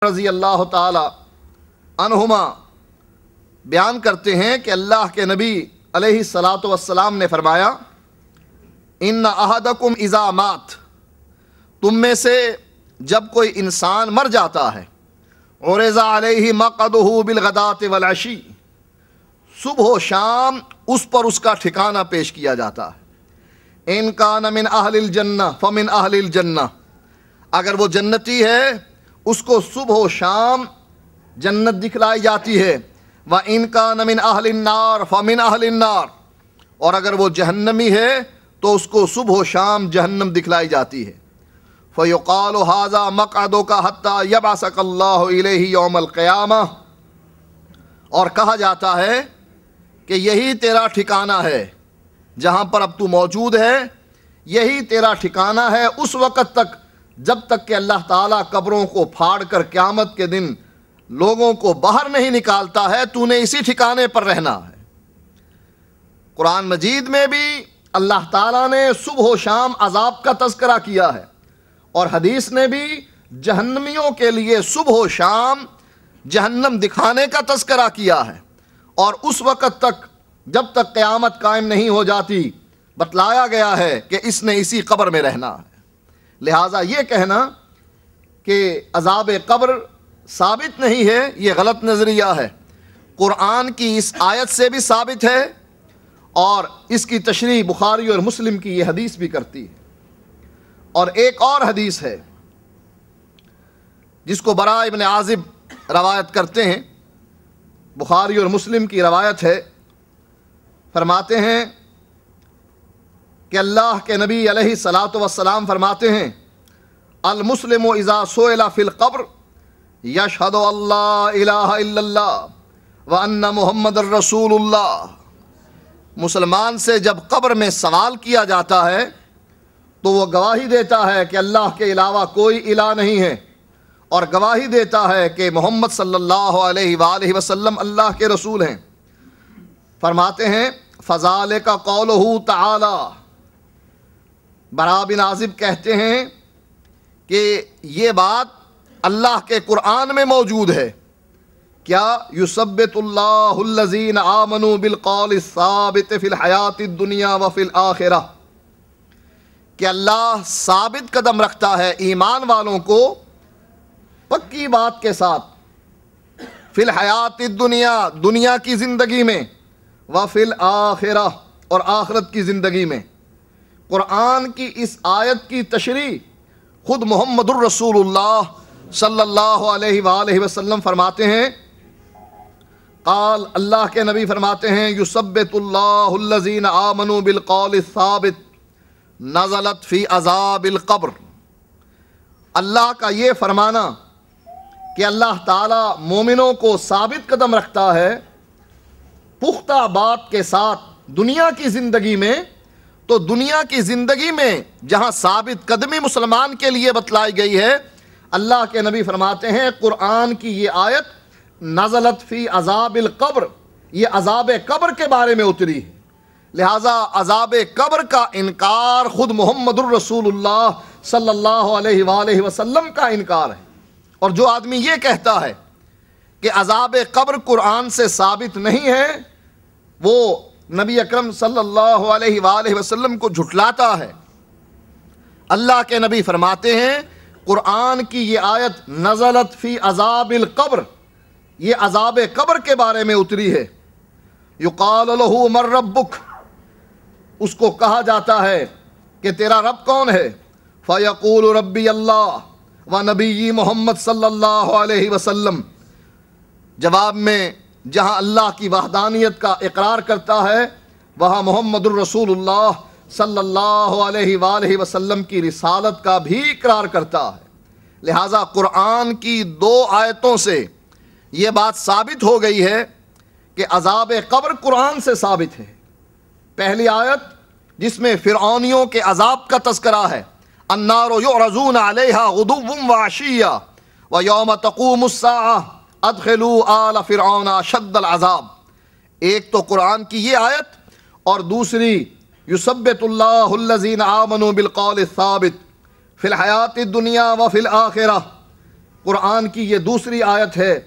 رضی اللہ تعالی عنہما بیان کرتے ہیں کہ اللہ کے نبی علیہ الصلاۃ والسلام نے فرمایا ان احدکم اذا مات، تم میں سے جب کوئی انسان مر جاتا ہے، عرض علیہ مقعدہ بالغداۃ والعشی، صبح و شام اس پر اس کا ٹھکانہ پیش کیا جاتا ہے۔ ان کان من اہل الجنہ فمن اہل الجنہ، اگر وہ جنتی ہے اس کو صبح و شام جنت دکھلائی جاتی ہے۔ وَإِن كَانَ مِنْ أَهْلِ النَّارِ فَمِنْ أَهْلِ النَّارِ، اور اگر وہ جہنمی ہے تو اس کو صبح و شام جہنم دکھلائی جاتی ہے۔ فَيُقَالُ هَذَا مَقْعَدُكَ حَتَّى يَبْعَثَكَ اللَّهُ إِلَيْهِ يَوْمَ الْقِيَامَةِ، اور کہا جاتا ہے کہ یہی تیرا ٹھکانہ ہے، جہاں پر اب تو موجود ہے یہی تیرا ٹھکانہ ہے اس وقت تک جب تک کہ اللہ تعالیٰ قبروں کو پھاڑ کر قیامت کے دن لوگوں کو باہر نہیں نکالتا ہے، تو نے اسی ٹھکانے پر رہنا ہے۔ قرآن مجید میں بھی اللہ تعالیٰ نے صبح و شام عذاب کا تذکرہ کیا ہے، اور حدیث نے بھی جہنمیوں کے لیے صبح و شام جہنم دکھانے کا تذکرہ کیا ہے، اور اس وقت تک جب تک قیامت قائم نہیں ہو جاتی بتلایا گیا ہے کہ اس نے اسی قبر میں رہنا ہے۔ لہٰذا یہ کہنا کہ عذاب قبر ثابت نہیں ہے یہ غلط نظریہ ہے۔ قرآن کی اس آیت سے بھی ثابت ہے، اور اس کی تشریح بخاری اور مسلم کی یہ حدیث بھی کرتی ہے۔ اور ایک اور حدیث ہے جس کو براء ابن عازب روایت کرتے ہیں، بخاری اور مسلم کی روایت ہے، فرماتے ہیں کہ اللہ کے نبی علیہ الصلاۃ والسلام فرماتے ہیں المسلم اذا سئل فی القبر یشہد ان لا الہ الا اللہ وان محمد الرسول اللہ، مسلمان سے جب قبر میں سوال کیا جاتا ہے تو وہ گواہی دیتا ہے کہ اللہ کے علاوہ کوئی الہ نہیں ہے، اور گواہی دیتا ہے کہ محمد صلی اللہ علیہ وآلہ وسلم اللہ کے رسول ہیں۔ فرماتے ہیں فذالک قولہ تعالی، براء بن عازب کہتے ہیں کہ یہ بات اللہ کے قرآن میں موجود ہے۔ کیا یثبت اللہ الذین آمنوا بالقول الثابت فی الحیات الدنیا وفی الآخرہ، کہ اللہ ثابت قدم رکھتا ہے ایمان والوں کو پکی بات کے ساتھ، فی الحیات الدنیا دنیا کی زندگی میں، وفی الآخرہ اور آخرت کی زندگی میں۔ قرآن کی اس آیت کی تشریح خود محمد الرسول اللہ صلی اللہ علیہ وآلہ وسلم فرماتے ہیں، قال، اللہ کے نبی فرماتے ہیں یثبت اللہ الذین آمنوا بالقول الثابت نزلت فی عذاب القبر، اللہ کا یہ فرمانا کہ اللہ تعالیٰ مومنوں کو ثابت قدم رکھتا ہے پختہ بات کے ساتھ دنیا کی زندگی میں، تو دنیا کی زندگی میں جہاں ثابت قدمی مسلمان کے لیے بتلائی گئی ہے، اللہ کے نبی فرماتے ہیں قرآن کی یہ آیت نزلت فی عذاب القبر، یہ عذاب قبر کے بارے میں اتری ہے۔ لہٰذا عذاب قبر کا انکار خود محمد الرسول اللہ صلی اللہ علیہ وآلہ وسلم کا انکار ہے۔ اور جو آدمی یہ کہتا ہے کہ عذاب قبر قرآن سے ثابت نہیں ہے، وہ نبی اکرم صلی اللہ علیہ وآلہ وسلم کو جھٹلاتا ہے۔ اللہ کے نبی فرماتے ہیں قرآن کی یہ آیت نزلت فی عذاب القبر، یہ عذاب قبر کے بارے میں اتری ہے۔ یقال لہ من ربک، اس کو کہا جاتا ہے کہ تیرا رب کون ہے؟ فیقول ربی اللہ و نبی محمد صلی اللہ علیہ وسلم، جواب میں جہاں اللہ کی وحدانیت کا اقرار کرتا ہے وہاں محمد الرسول اللہ صلی اللہ علیہ وآلہ وسلم کی رسالت کا بھی اقرار کرتا ہے۔ لہٰذا قرآن کی دو آیتوں سے یہ بات ثابت ہو گئی ہے کہ عذاب قبر قرآن سے ثابت ہے۔ پہلی آیت جس میں فرعونیوں کے عذاب کا تذکرہ ہے، النار یعرضون علیہا غدوا وعشیا ویوم تقوم الساعہ ادخلوا آل فرعون اشد العذاب، ایک تو قرآن کی یہ آیت، اور دوسری یثبت اللہ الذین آمنوا بالقول الثابت فی الحیات الدنیا وفی الآخرہ، قرآن کی یہ دوسری آیت ہے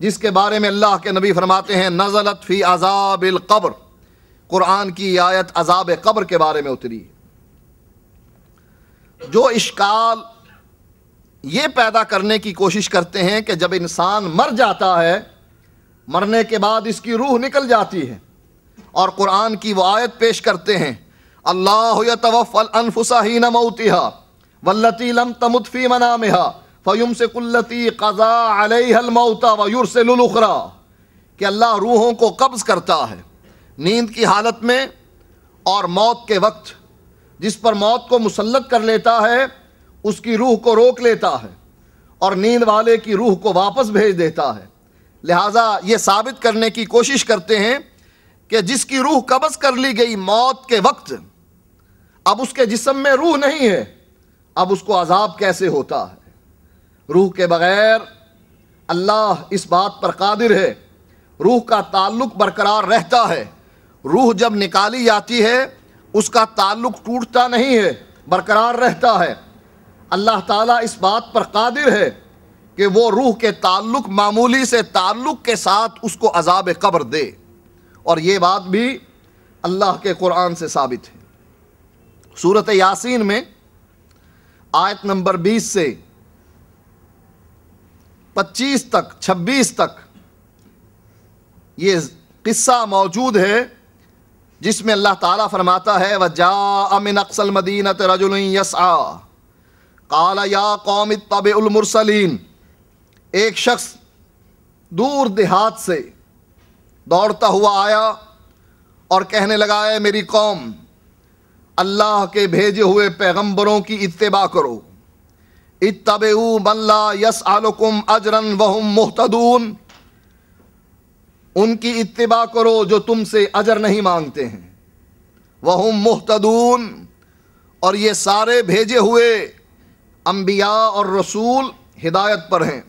جس کے بارے میں اللہ کے نبی فرماتے ہیں نزلت فی عذاب القبر، قرآن کی یہ آیت عذاب قبر کے بارے میں اتری ہے۔ جو اشکال یہ پیدا کرنے کی کوشش کرتے ہیں کہ جب انسان مر جاتا ہے، مرنے کے بعد اس کی روح نکل جاتی ہے، اور قرآن کی وہ آیت پیش کرتے ہیں اللہ یتوفی الانفس حین موتها واللتی لم تمت فی منامها فیمسک التی قضا علیہا الموت ویرسل الاخری، کہ اللہ روحوں کو قبض کرتا ہے نیند کی حالت میں، اور موت کے وقت جس پر موت کو مسلط کر لیتا ہے اس کی روح کو روک لیتا ہے اور نیند والے کی روح کو واپس بھیج دیتا ہے۔ لہٰذا یہ ثابت کرنے کی کوشش کرتے ہیں کہ جس کی روح قبض کر لی گئی موت کے وقت، اب اس کے جسم میں روح نہیں ہے، اب اس کو عذاب کیسے ہوتا ہے؟ روح کے بغیر اللہ اس بات پر قادر ہے، روح کا تعلق برقرار رہتا ہے، روح جب نکالی جاتی ہے اس کا تعلق ٹوٹتا نہیں ہے، برقرار رہتا ہے۔ اللہ تعالیٰ اس بات پر قادر ہے کہ وہ روح کے تعلق معمولی سے تعلق کے ساتھ اس کو عذاب قبر دے، اور یہ بات بھی اللہ کے قرآن سے ثابت ہے۔ سورۃ یاسین میں آیت نمبر 20 سے 25 تک 26 تک یہ قصہ موجود ہے جس میں اللہ تعالیٰ فرماتا ہے وَجَاءَ مِنْ أَقْصَى الْمَدِينَةِ رَجُلٌ يَسْعَىٰ قَالَ يَا قَوْمِ اتَّبِعُوا الْمُرْسَلِينَ، ایک شخص دور دیہات سے دوڑتا ہوا آیا اور کہنے لگا اے میری قوم، اللہ کے بھیجے ہوئے پیغمبروں کی اتباع کرو، اتبعوا من لا يسألكم اجرا وهم مهتدون، ان کی اتباع کرو جو تم سے اجر نہیں مانگتے ہیں، وهم مهتدون، اور یہ سارے بھیجے ہوئے انبیاء اور رسول ہدایت پر ہیں۔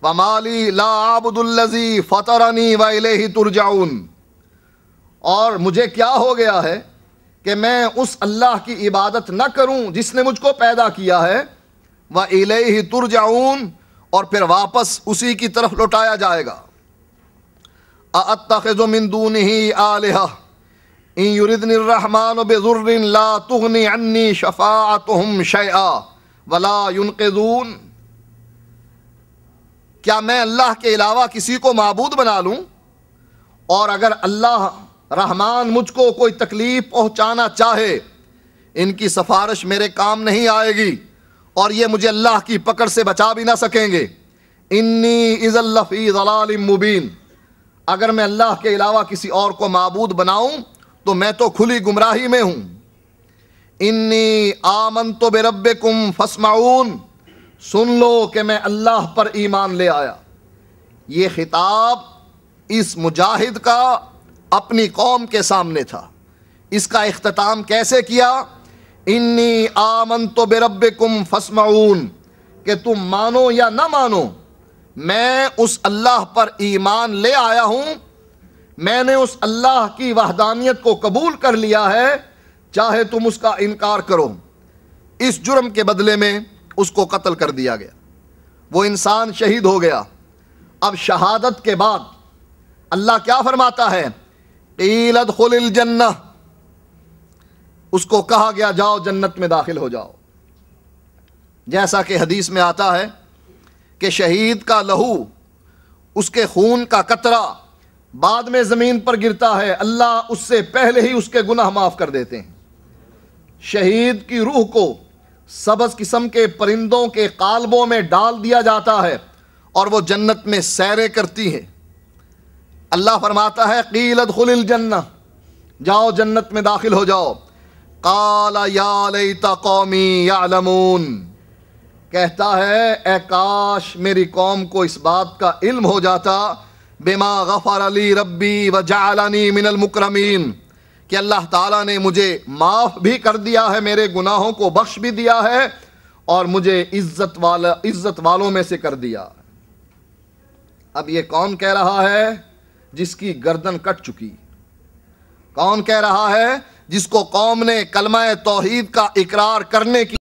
وما لی لا اعبد الذی فطرنی والیہ ترجعون، اور مجھے کیا ہو گیا ہے کہ میں اس اللہ کی عبادت نہ کروں جس نے مجھ کو پیدا کیا ہے، وَإِلَيْهِ تُرْجَعُونَ، اور پھر واپس اسی کی طرف لوٹایا جائے گا۔ أَأَتَّخِذُ مِن دُونِهِ آلِهَةً إِن يُرِدْنِ الرَّحْمَٰنُ بِضُرٍّ لَا تُغْنِ عَنِّي شَفَاعَتُهُمْ شَيْئًا وَلَا يُنْقِذُونَ، کیا میں اللہ کے علاوہ کسی کو معبود بنا لوں، اور اگر اللہ رحمان مجھ کو کوئی تکلیف پہنچانا چاہے ان کی سفارش میرے کام نہیں آئے گی، اور یہ مجھے اللہ کی پکڑ سے بچا بھی نہ سکیں گے۔ انی اذا لفی ضلال مبین، اگر میں اللہ کے علاوہ کسی اور کو معبود بناؤں تو میں تو کھلی گمراہی میں ہوں۔ انی آمنت بربکم فاسمعون، سن لو کہ میں اللہ پر ایمان لے آیا۔ یہ خطاب اس مجاہد کا اپنی قوم کے سامنے تھا۔ اس کا اختتام کیسے کیا؟ انی آمنت بربکم فاسمعون، کہ تم مانو یا نہ مانو میں اس اللہ پر ایمان لے آیا ہوں، میں نے اس اللہ کی وحدانیت کو قبول کر لیا ہے، چاہے تم اس کا انکار کرو۔ اس جرم کے بدلے میں اس کو قتل کر دیا گیا، وہ انسان شہید ہو گیا۔ اب شہادت کے بعد اللہ کیا فرماتا ہے؟ قیل ادخل الجنہ، اس کو کہا گیا جاؤ جنت میں داخل ہو جاؤ۔ جیسا کہ حدیث میں آتا ہے کہ شہید کا لہو، اس کے خون کا قطرہ بعد میں زمین پر گرتا ہے، اللہ اس سے پہلے ہی اس کے گناہ معاف کر دیتے ہیں۔ شہید کی روح کو سبز قسم کے پرندوں کے قالبوں میں ڈال دیا جاتا ہے اور وہ جنت میں سیریں کرتی ہیں۔ اللہ فرماتا ہے قیل ادخل الجنہ، جاؤ جنت میں داخل ہو جاؤ۔ قال یا لیت قومی یعلمون، کہتا ہے اے کاش میری قوم کو اس بات کا علم ہو جاتا، بما غفر لی ربی وجعلنی من المکرمین، کہ اللہ تعالیٰ نے مجھے معاف بھی کر دیا ہے، میرے گناہوں کو بخش بھی دیا ہے، اور مجھے عزت والوں میں سے کر دیا۔ اب یہ کون کہہ رہا ہے؟ جس کی گردن کٹ چکی۔ کون کہہ رہا ہے؟ جس کو قوم نے کلمہ توحید کا اقرار کرنے کی